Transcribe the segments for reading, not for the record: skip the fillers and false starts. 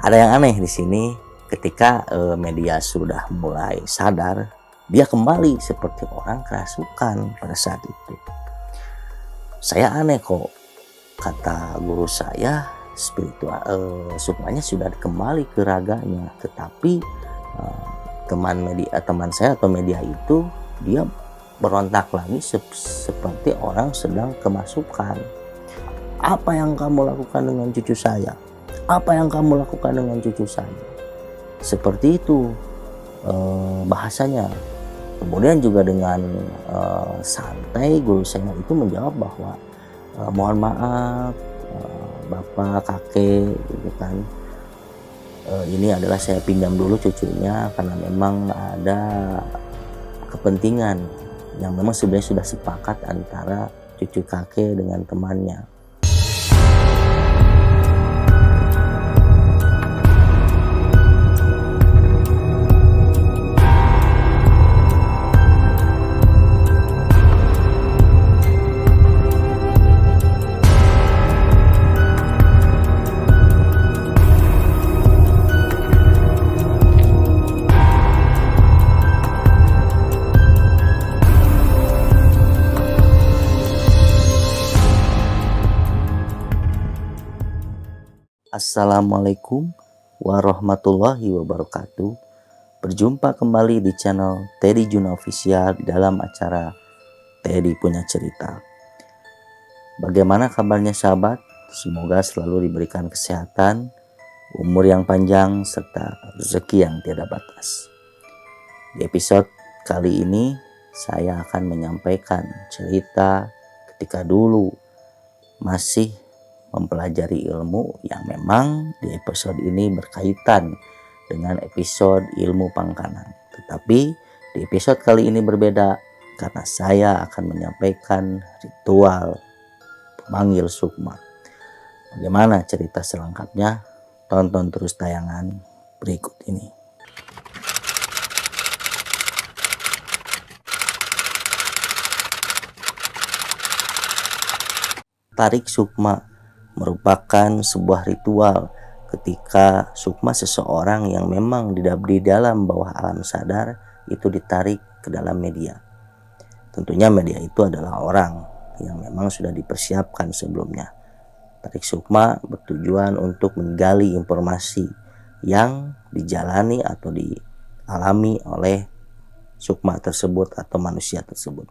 Ada yang aneh di sini ketika media sudah mulai sadar, dia kembali seperti orang kerasukan pada saat itu. Saya aneh kok, kata guru saya, spiritual sukmanya sudah kembali ke raganya, tetapi teman saya atau media itu dia berontak lagi seperti orang sedang kemasukan. Apa yang kamu lakukan dengan cucu saya? Apa yang kamu lakukan dengan cucu saya? Seperti itu bahasanya. Kemudian juga dengan santai guru saya itu menjawab bahwa mohon maaf bapak, kakek gitu kan, ini adalah saya pinjam dulu cucunya karena memang ada kepentingan yang memang sebenarnya sudah sepakat antara cucu kakek dengan temannya. Assalamualaikum warahmatullahi wabarakatuh. Berjumpa kembali di channel Teddy Juna Official dalam acara Teddy Punya Cerita. Bagaimana kabarnya sahabat? Semoga selalu diberikan kesehatan, umur yang panjang, serta rezeki yang tiada batas. Di episode kali ini saya akan menyampaikan cerita ketika dulu masih mempelajari ilmu yang memang di episode ini berkaitan dengan episode ilmu pangkanan. Tetapi di episode kali ini berbeda karena saya akan menyampaikan ritual pemanggil sukma. Bagaimana cerita selengkapnya? Tonton terus tayangan berikut ini. Tarik sukma merupakan sebuah ritual ketika sukma seseorang yang memang di dalam bawah alam sadar itu ditarik ke dalam media. Tentunya media itu adalah orang yang memang sudah dipersiapkan sebelumnya. Tarik sukma bertujuan untuk menggali informasi yang dijalani atau dialami oleh sukma tersebut atau manusia tersebut.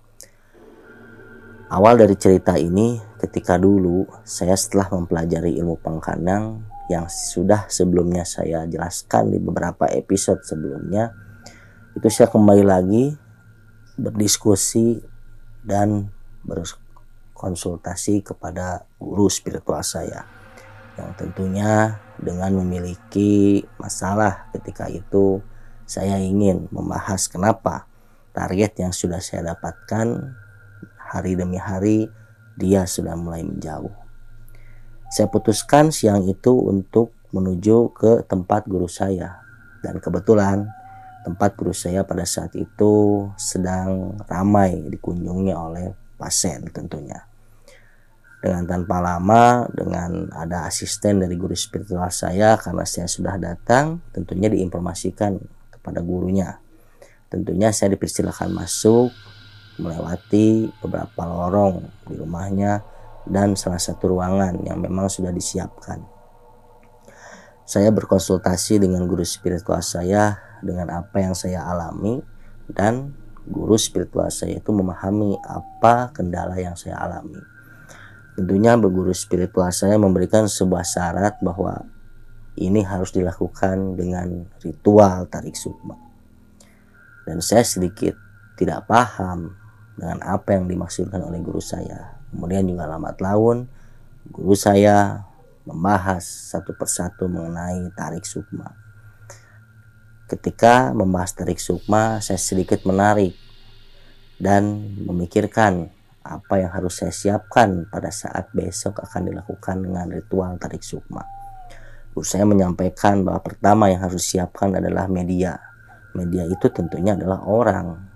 Awal dari cerita ini ketika dulu saya setelah mempelajari ilmu pangkanang yang sudah sebelumnya saya jelaskan di beberapa episode sebelumnya, itu saya kembali lagi berdiskusi dan berkonsultasi kepada guru spiritual saya yang tentunya dengan memiliki masalah ketika itu saya ingin membahas kenapa target yang sudah saya dapatkan hari demi hari dia sudah mulai menjauh. Saya putuskan siang itu untuk menuju ke tempat guru saya. Dan kebetulan tempat guru saya pada saat itu sedang ramai dikunjungi oleh pasien tentunya. Dengan tanpa lama, dengan ada asisten dari guru spiritual saya, karena saya sudah datang, tentunya diinformasikan kepada gurunya. Tentunya saya dipersilakan masuk, melewati beberapa lorong di rumahnya dan salah satu ruangan yang memang sudah disiapkan. Saya berkonsultasi dengan guru spiritual saya dengan apa yang saya alami, dan guru spiritual saya itu memahami apa kendala yang saya alami. Tentunya guru spiritual saya memberikan sebuah syarat bahwa ini harus dilakukan dengan ritual tarik sukma. Dan saya sedikit tidak paham dengan apa yang dimaksudkan oleh guru saya. Kemudian juga lambat laun guru saya membahas satu persatu mengenai tarik sukma. Ketika membahas tarik sukma, saya sedikit menarik dan memikirkan apa yang harus saya siapkan pada saat besok akan dilakukan dengan ritual tarik sukma. Guru saya menyampaikan bahwa pertama yang harus disiapkan adalah media. Media itu tentunya adalah orang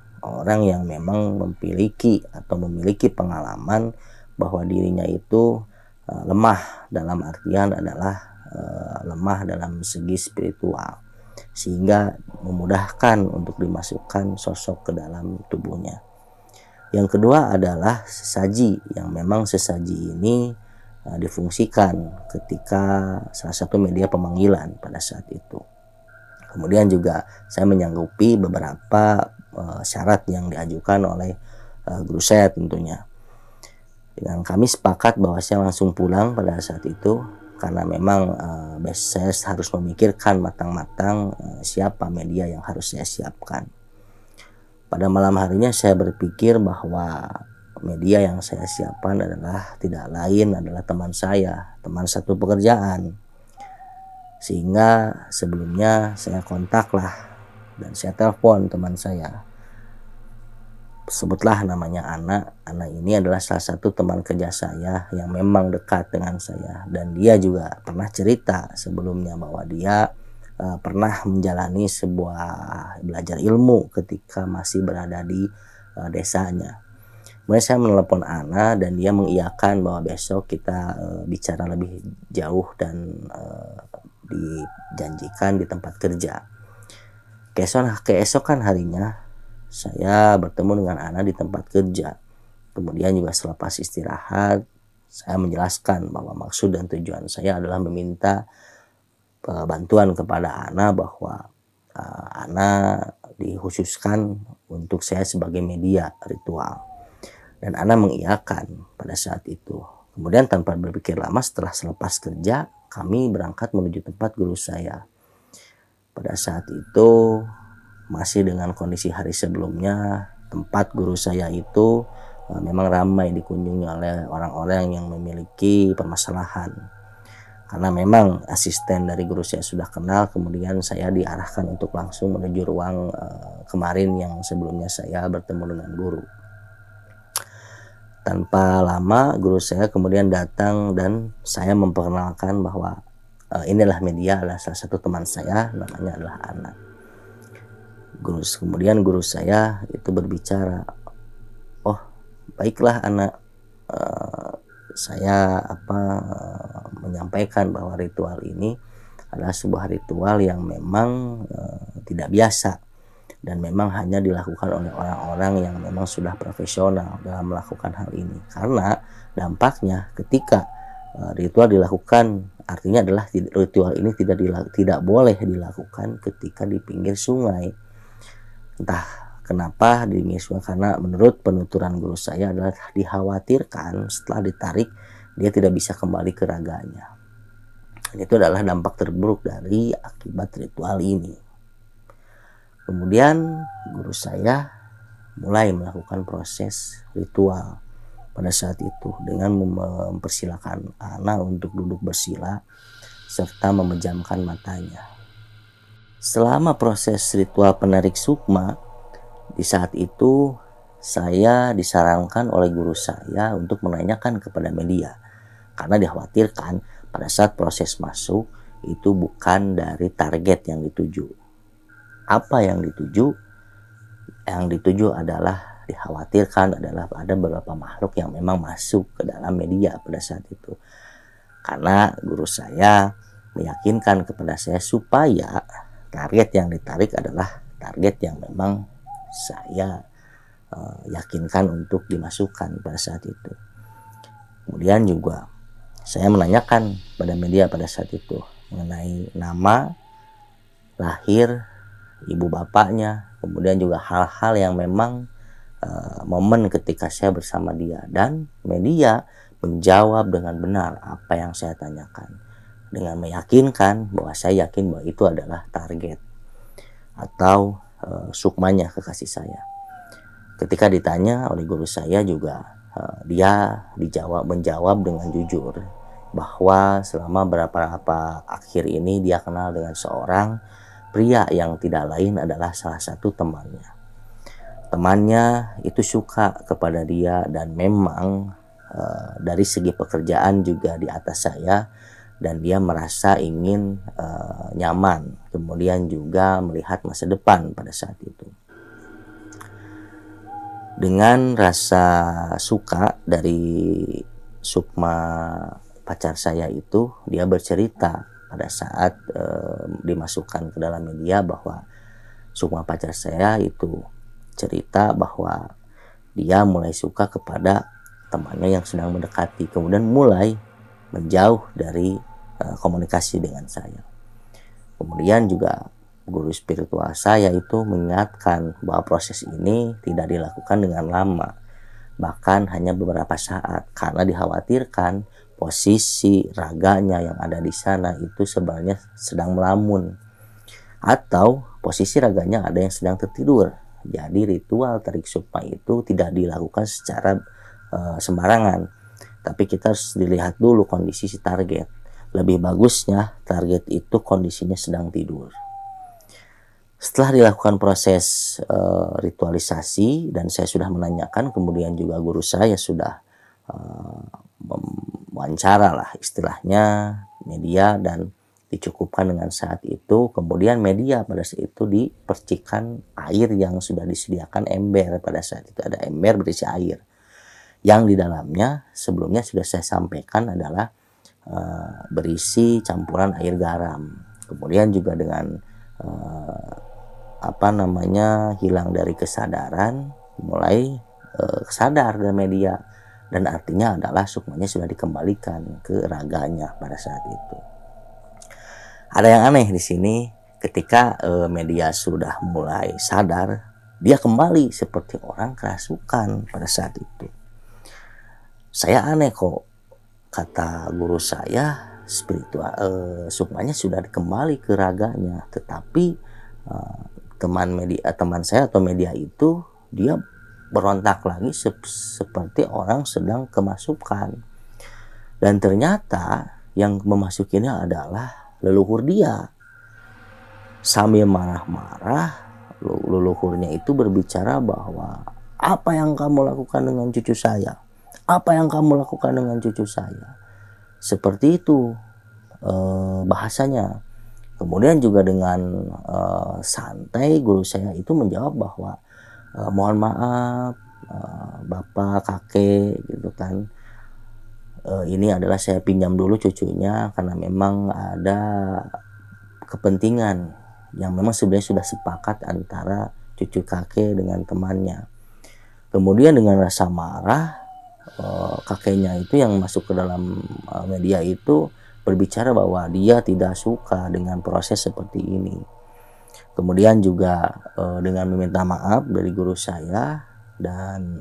yang memang memiliki pengalaman bahwa dirinya itu lemah, dalam artian adalah lemah dalam segi spiritual, sehingga memudahkan untuk dimasukkan sosok ke dalam tubuhnya. Yang kedua adalah sesaji, yang memang sesaji ini difungsikan ketika salah satu media pemanggilan pada saat itu. Kemudian juga saya menyanggupi beberapa syarat yang diajukan oleh guru saya tentunya. Dan kami sepakat bahwa saya langsung pulang pada saat itu, karena memang saya harus memikirkan matang-matang siapa media yang harus saya siapkan. Pada malam harinya saya berpikir bahwa media yang saya siapkan adalah tidak lain adalah teman saya, teman satu pekerjaan. Sehingga sebelumnya saya kontaklah dan saya telepon teman saya. Sebutlah namanya Ana. Ana ini adalah salah satu teman kerja saya yang memang dekat dengan saya, dan dia juga pernah cerita sebelumnya bahwa dia pernah menjalani sebuah belajar ilmu ketika masih berada di desanya. Kemudian saya menelpon Ana dan dia mengiyakan bahwa besok kita bicara lebih jauh dan dijanjikan di tempat kerja. Keesokan harinya saya bertemu dengan Ana di tempat kerja. Kemudian juga selepas istirahat saya menjelaskan bahwa maksud dan tujuan saya adalah meminta bantuan kepada Ana bahwa Ana dikhususkan untuk saya sebagai media ritual, dan Ana mengiyakan pada saat itu. Kemudian tanpa berpikir lama, setelah selepas kerja kami berangkat menuju tempat guru saya. Pada saat itu masih dengan kondisi hari sebelumnya, tempat guru saya itu memang ramai dikunjungi oleh orang-orang yang memiliki permasalahan. Karena memang asisten dari guru saya sudah kenal, kemudian saya diarahkan untuk langsung menuju ruang kemarin yang sebelumnya saya bertemu dengan guru. Tanpa lama guru saya kemudian datang dan saya memperkenalkan bahwa inilah media, adalah salah satu teman saya, namanya adalah Ana. Kemudian guru saya itu berbicara, "Oh, baiklah Ana, saya menyampaikan bahwa ritual ini adalah sebuah ritual yang memang tidak biasa dan memang hanya dilakukan oleh orang-orang yang memang sudah profesional dalam melakukan hal ini. Karena dampaknya ketika ritual dilakukan, artinya adalah ritual ini tidak boleh dilakukan ketika di pinggir sungai. Entah kenapa di pinggir sungai, karena menurut penuturan guru saya adalah dikhawatirkan setelah ditarik dia tidak bisa kembali ke raganya. Dan itu adalah dampak terburuk dari akibat ritual ini. Kemudian guru saya mulai melakukan proses ritual pada saat itu dengan mempersilahkan Ana untuk duduk bersila serta memejamkan matanya. Selama proses ritual penarik sukma, di saat itu saya disarankan oleh guru saya untuk menanyakan kepada media, karena dikhawatirkan pada saat proses masuk itu bukan dari target yang dituju. Apa yang dituju? Yang dituju adalah, dikhawatirkan adalah ada beberapa makhluk yang memang masuk ke dalam media pada saat itu. Karena guru saya meyakinkan kepada saya supaya target yang ditarik adalah target yang memang saya yakinkan untuk dimasukkan pada saat itu. Kemudian juga saya menanyakan pada media pada saat itu mengenai nama, lahir, ibu bapaknya, kemudian juga hal-hal yang memang momen ketika saya bersama dia, dan media menjawab dengan benar apa yang saya tanyakan dengan meyakinkan bahwa saya yakin bahwa itu adalah target atau sukmanya kekasih saya. Ketika ditanya oleh guru saya juga dia menjawab dengan jujur bahwa selama beberapa akhir ini dia kenal dengan seorang pria yang tidak lain adalah salah satu temannya. Temannya itu suka kepada dia dan memang dari segi pekerjaan juga di atas saya, dan dia merasa ingin nyaman, kemudian juga melihat masa depan pada saat itu. Dengan rasa suka dari sukma pacar saya itu, dia bercerita pada saat dimasukkan ke dalam media bahwa Sukma pacar saya itu cerita bahwa dia mulai suka kepada temannya yang sedang mendekati, kemudian mulai menjauh dari komunikasi dengan saya. Kemudian juga guru spiritual saya itu mengingatkan bahwa proses ini tidak dilakukan dengan lama, bahkan hanya beberapa saat, karena dikhawatirkan posisi raganya yang ada di sana itu sebenarnya sedang melamun, atau posisi raganya ada yang sedang tertidur. Jadi ritual tarik sukma itu tidak dilakukan secara sembarangan, tapi kita harus dilihat dulu kondisi si target. Lebih bagusnya target itu kondisinya sedang tidur. Setelah dilakukan proses ritualisasi dan saya sudah menanyakan, kemudian juga guru saya sudah wawancara lah istilahnya media, dan dicukupkan dengan saat itu. Kemudian media pada saat itu dipercikan air yang sudah disediakan ember. Pada saat itu ada ember berisi air yang di dalamnya sebelumnya sudah saya sampaikan adalah berisi campuran air garam. Kemudian juga dengan hilang dari kesadaran, mulai sadar dari media, dan artinya adalah sukmanya sudah dikembalikan ke raganya pada saat itu. Ada yang aneh di sini, ketika media sudah mulai sadar, dia kembali seperti orang kerasukan pada saat itu. Saya aneh kok, kata guru saya, spiritual sukmanya sudah kembali ke raganya, tetapi teman saya atau media itu dia berontak lagi seperti orang sedang kemasukan. Dan ternyata yang memasukinya adalah leluhur dia. Sambil marah-marah, leluhurnya itu berbicara bahwa apa yang kamu lakukan dengan cucu saya? Apa yang kamu lakukan dengan cucu saya? Seperti itu bahasanya. Kemudian juga dengan santai guru saya itu menjawab bahwa mohon maaf bapak, kakek gitu kan, ini adalah saya pinjam dulu cucunya karena memang ada kepentingan yang memang sebenarnya sudah sepakat antara cucu kakek dengan temannya. Kemudian dengan rasa marah, kakeknya itu yang masuk ke dalam media itu berbicara bahwa dia tidak suka dengan proses seperti ini. Kemudian juga dengan meminta maaf dari guru saya, dan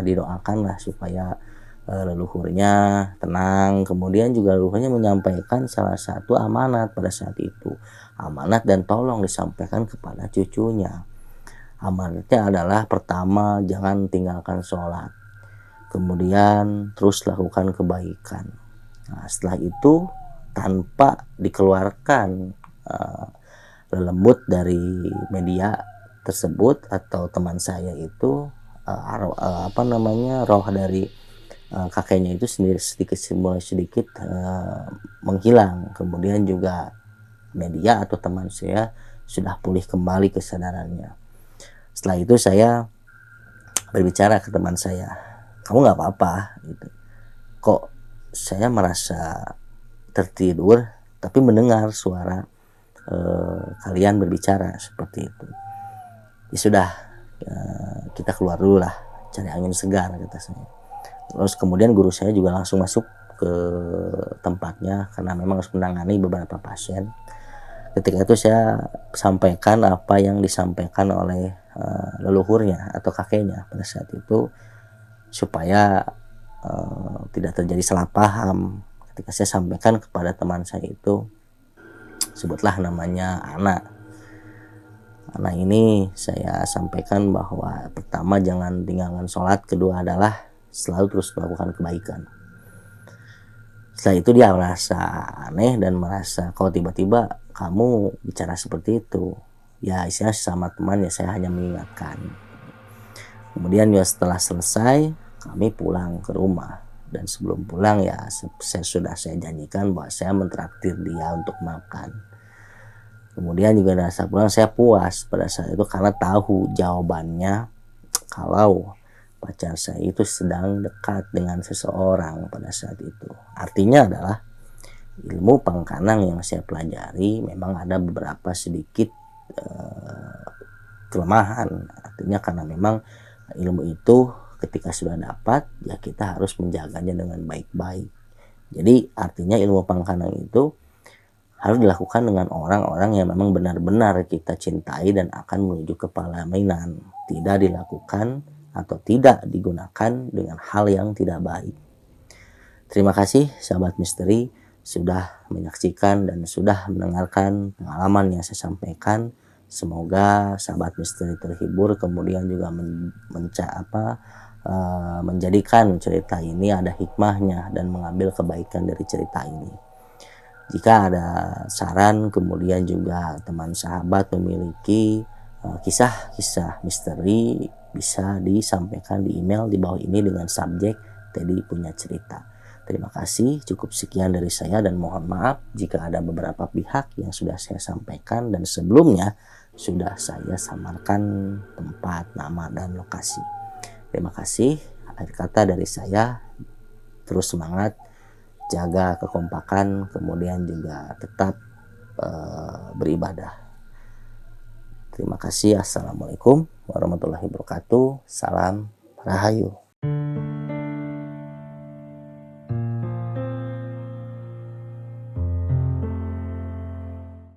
didoakanlah supaya leluhurnya tenang. Kemudian juga leluhurnya menyampaikan salah satu amanat pada saat itu, amanat dan tolong disampaikan kepada cucunya. Amanatnya adalah pertama, jangan tinggalkan sholat, kemudian terus lakukan kebaikan. Nah, setelah itu tanpa dikeluarkan lembut dari media tersebut atau teman saya itu roh dari kakeknya itu sendiri mulai sedikit menghilang. Kemudian juga media atau teman saya sudah pulih kembali kesadarannya. Setelah itu saya berbicara ke teman saya, kamu nggak apa-apa gitu. Kok saya merasa tertidur tapi mendengar suara kalian berbicara seperti itu. Ya sudah, kita keluar dulu lah, cari angin segar, kata saya. Terus kemudian guru saya juga langsung masuk ke tempatnya karena memang harus menangani beberapa pasien. Ketika itu saya sampaikan apa yang disampaikan oleh leluhurnya atau kakeknya pada saat itu, supaya tidak terjadi salah paham. Ketika saya sampaikan kepada teman saya itu, sebutlah namanya Ana ini, saya sampaikan bahwa pertama jangan tinggalkan sholat, kedua adalah selalu terus melakukan kebaikan. Setelah itu dia merasa aneh dan merasa, kok tiba-tiba kamu bicara seperti itu. Ya istilahnya sama teman, ya saya hanya mengingatkan. Kemudian ya setelah selesai kami pulang ke rumah, dan sebelum pulang ya saya janjikan bahwa saya mentraktir dia untuk makan. Kemudian juga rasa pulang saya puas pada saat itu karena tahu jawabannya kalau pacar saya itu sedang dekat dengan seseorang pada saat itu. Artinya adalah ilmu pangkanang yang saya pelajari memang ada beberapa sedikit kelemahan. Artinya karena memang ilmu itu ketika sudah dapat ya kita harus menjaganya dengan baik-baik. Jadi artinya ilmu pangkanang itu harus dilakukan dengan orang-orang yang memang benar-benar kita cintai dan akan menuju ke pelaminan. Tidak dilakukan atau tidak digunakan dengan hal yang tidak baik. Terima kasih sahabat misteri sudah menyaksikan dan sudah mendengarkan pengalaman yang saya sampaikan. Semoga sahabat misteri terhibur, kemudian juga menjadikan cerita ini ada hikmahnya dan mengambil kebaikan dari cerita ini. Jika ada saran, kemudian juga teman sahabat memiliki kisah-kisah misteri, bisa disampaikan di email di bawah ini dengan subjek Teddy punya cerita. Terima kasih, cukup sekian dari saya dan mohon maaf jika ada beberapa pihak yang sudah saya sampaikan dan sebelumnya sudah saya samarkan tempat, nama, dan lokasi. Terima kasih. Akhir kata dari saya, terus semangat, jaga kekompakan, kemudian juga tetap beribadah. Terima kasih. Assalamualaikum warahmatullahi wabarakatuh. Salam Rahayu.